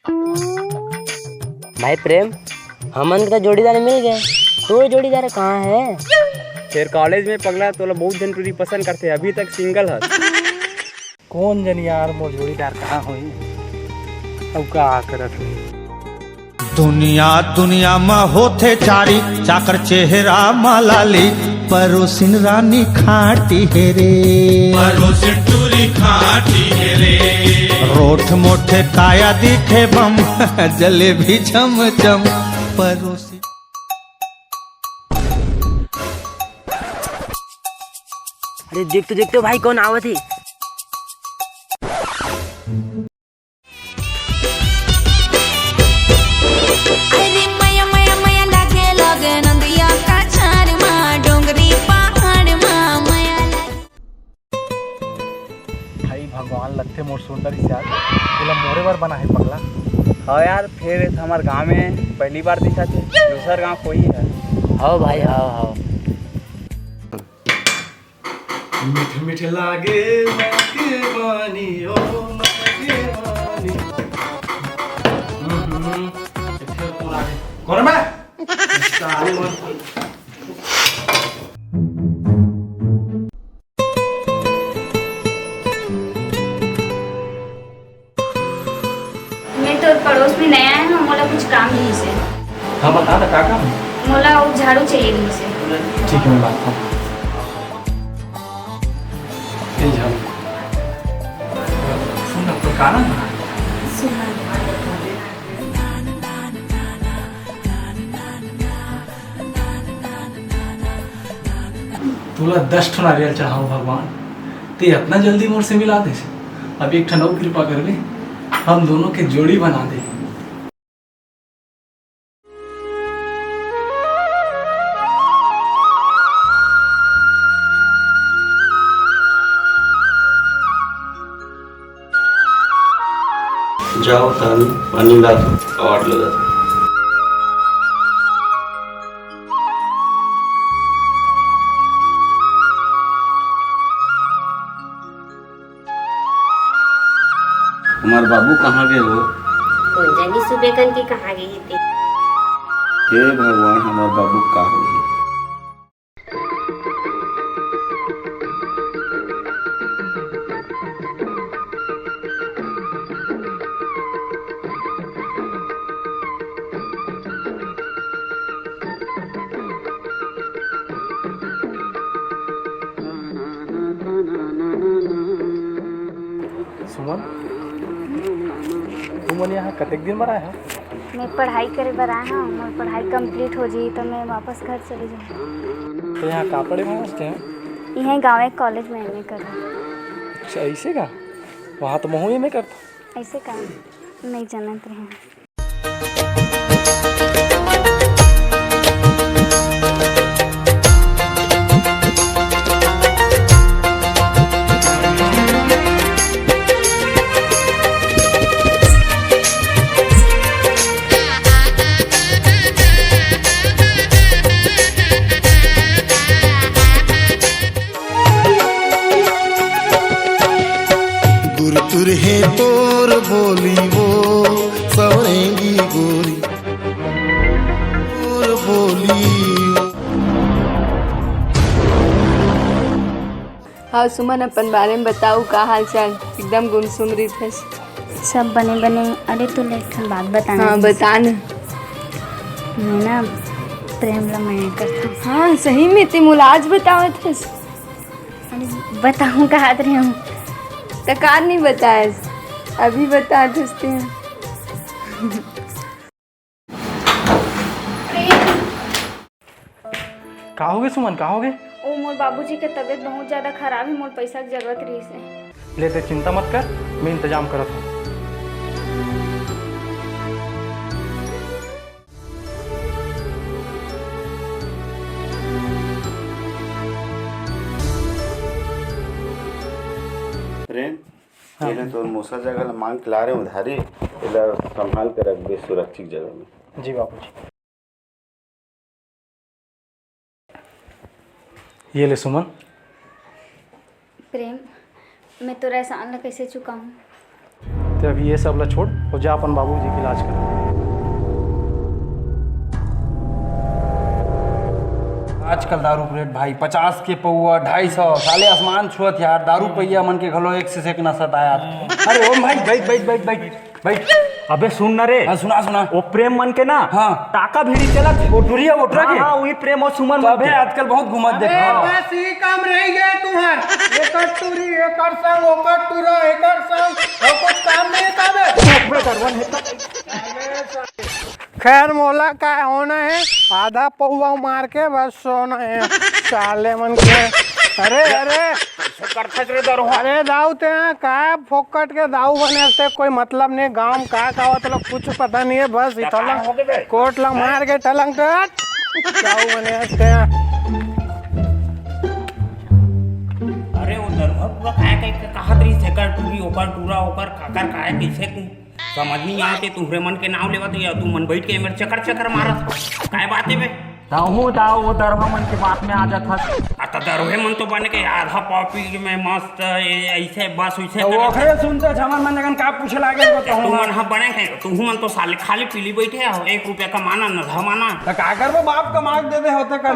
भाई प्रेम, हमन का जोड़ीदार मिल गए, तो जोड़ीदार कहाँ है? फिर कॉलेज में पगला तो बहुत जन तुझे पसंद करते, अभी तक सिंगल है। कौन जन यार मोर जोड़ीदार कहाँ हुई, अब का करत हुई। दुनिया दुनिया में होते चारी चाकर चेहरा मलाली, परोसिन रानी खाटी है रे, परोसिन टूरी खाटी है रे। रोठ मोठे काया दिखे बम, जलेबी चम चम परोसिन। अरे देख तो भाई कौन आवत है। भगवान लगते मोर सुंदर यार, बोला मोरे बार बना है पगला। हाँ यार, फिर हमारे गांव में पहली बार दिखा थे, दूसरा गांव कोई है। हाँ भाई हाँ। मीठे मीठे लागे के बानी ओ के बानी। कौन मैं? तो पड़ोस में नया है ना, मोला कुछ काम नहीं से। हाँ बता ना क्या काम? मोला वो झाड़ू चाहिए नहीं से। ठीक है मैं बात करता हूँ। झाड़ू सुन ना कोई गाना ना तुला 10 ठो नारियल चढ़ाओ भगवान, ते इतना जल्दी मोर से मिला दे। अब एक ठन कृपा कर ले, हम दोनों के जोड़ी बना दे। जाओ तानी पानी ला दो, आवाज लगा दो। हमारे बाबू कहाँ गए हो? कौन जानी सुबह कन की कहाँ गई थी। हे भगवान, हमारे बाबू कहाँ हो गए? सुमन, तुमन यहाँ कतेक दिन बना है? मैं पढ़ाई करे बर आया हूँ, मोर पढ़ाई कंप्लीट हो जाई तो मैं वापस घर चले जाऊँ। तो यहाँ कहाँ पढ़े पहुँचते हैं? यहीं गाँव कॉलेज में एमए कर रहा हूँ। अच्छा ऐसे का? वहाँ तो महू में करता। ऐसे का नहीं जानते हैं। गुरतुर है तोर बोली वो सवरेंगी गोरी, तोर बोली। हाँ सुमन, अपन बारे में बताऊ, का हाल चाल? एकदम गुमसुम रही थे। सब बने बने। अरे तो लेकिन बात बताना। हाँ बता न। मैं ना प्रेम ला मैं करता हूँ। हाँ सही में ते मुला आज बताओ थे। अरे बताऊँ कहा रही हूँ, तकार नहीं बताया, अभी बता दसते हैं। कहाँ हो गए सुमन, कहाँ हो गए? ओ मोर बाबूजी के तबीयत बहुत ज़्यादा खराब है, मोर पैसा की जरूरत रही से। ले ते चिंता मत कर, मैं इंतजाम करत हूँ। प्रेम, ये तो मूसा जगह मांग के ला रहे उधारी, इला संभाल कर रख दे सुरक्षित जगह में। जी बाबूजी। ये ले सुमन। प्रेम, मैं तो एहसान कैसे चुकाऊँ? तो अभी ये सब ला छोड़ और जा अपन बाबूजी के इलाज कर। आजकल दारू के रेट भाई 50 के पौआ 250 साले आसमान छुअत यार। दारू पैया मन के घलो एक से एक नशत आया। अरे ओम भाई बैठ बैठ बैठ बैठ बैठ। अबे सुन ना रे। हाँ सुना सुना। वो प्रेम मन के ना हाँ टाका भिड़ी चलत ओटुरिया ओटरा के। हाँ वही प्रेम और सुमन मन अबे आजकल बहुत घुमत देखा। बस ही काम रह गए तुम्हार। एकर टूरी एकर संग ओकर टूरा एकर संग और कुछ काम नहीं काबे। खैर मोला का होना है, आधा पौवा मार के बस सोना है साले मन के। अरे अरे दाऊ ते का फोकट के दाऊ बने थे, कोई मतलब नहीं। गांव का होता लोग कुछ पता नहीं है। बस इतना कोट लंग मार के टलंग दाऊ बने थे। अरे वो दरभा पूरा काय काय कहत रही से कर टूरी ओकर टूरा ओकर काकर काय कैसे तू समझ नहीं आते। तुम्हारे मन के नाम लेवत या तू मन बैठ के मेरे चक्कर चक्कर मारत काय बात है बे। दाऊ वो दरभा मन के बात में आ जाता। आता दरभे मन तो बने के आधा पॉपी में मस्त ऐसे बस वैसे वो खरे सुनते झमन मन जगन का पूछे लागे तू मन हा बने के तू मन तो साले खाली पीली बैठे हो। 1 रुपया कमाना न धमाना तो का करबो बाप का मांग दे दे होते कल।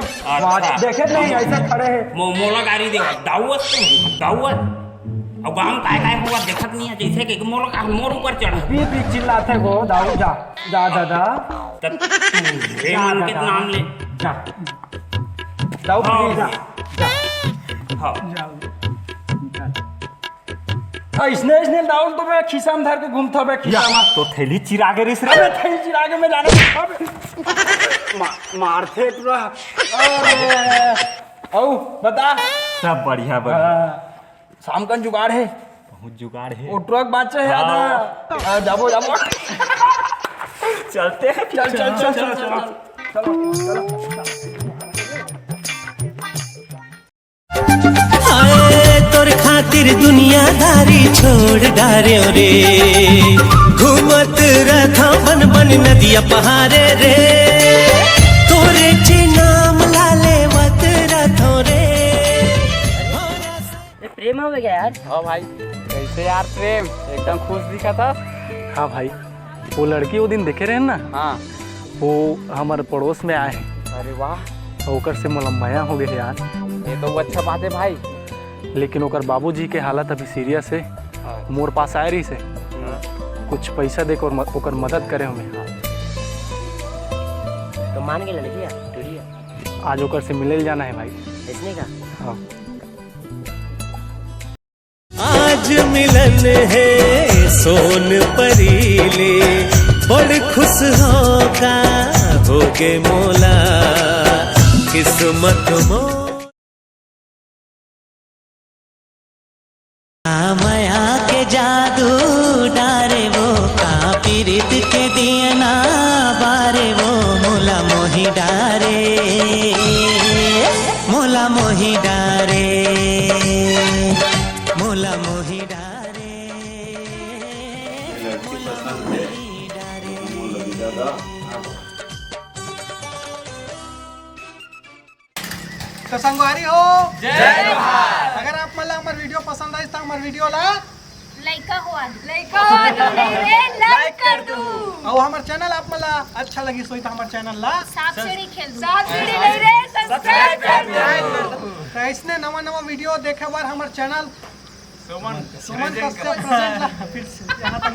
देखे नहीं ऐसे खड़े है मोला गाड़ी दे दाऊत दाऊत और गांव काय काय हुआ देखत नहीं है। जैसे कि मोर ऊपर चढ़ पी पी चिल्लाते गो दाऊ जा जा दादा रे मन के नाम ले जा दाऊ प्लीज जा हां इसने दाऊ तो मैं खिसा में धर के घूमता बे खिसा में तो थैली चिरागे रिस रे। अबे थैली चिरागे में जाने मारते पूरा। अरे औ बता सब बढ़िया बढ़िया। शाम का जुगाड़ है बहुत जुगाड़ है। वो ट्रक बाचे है आधा जाबो जाबो चलते हैं चल चल चल चल चल चलो आए तोर खातिर दुनियादारी छोड़ डारे रे, घूमत रथा बन बन नदिया पहाड़े रे, तोरे चे नाम लाले वत रथो रे। प्रेम हो गया यार। हाँ भाई कैसे यार प्रेम एकदम खुश दिखा था। हाँ भाई वो लड़की वो दिन देखे रहे ना, हाँ वो हमारे पड़ोस में आए हैं। अरे वाह ओकर से मुलम्माया हो गए यार। ये तो अच्छा बात है भाई। लेकिन ओकर बाबूजी के हालत अभी सीरियस है। मोर पास आए रही से कुछ पैसा दे कर ओकर मदद करे हमें। तो मान के लड़की टूरिया आज ओकर से मिले जाना है भाई। इसने का हाँ आज मिलन है सोन परीले, बड़ खुश होगा होगे मोला किस्मत मो माया के जादू डारे वो का पीरित के दियना बारे वो मोला मोही डारे, मोला मोही डारे, मोला मोही डारे, तो संगवारी हो जय भारत। अगर आप मला हमार वीडियो पसंद आई तो हमार वीडियो ला लाइक कर दो और हमार चैनल आप मला अच्छा लगी सोई तो हमार चैनल ला साथ सीढ़ी खेल दो। साथ सीढ़ी नहीं रे सब्सक्राइब कर दो। तो इसने नवा वीडियो देखे बार हमार चैनल सुमन कश्यप प्रेजेंट ला फिर से यहाँ तक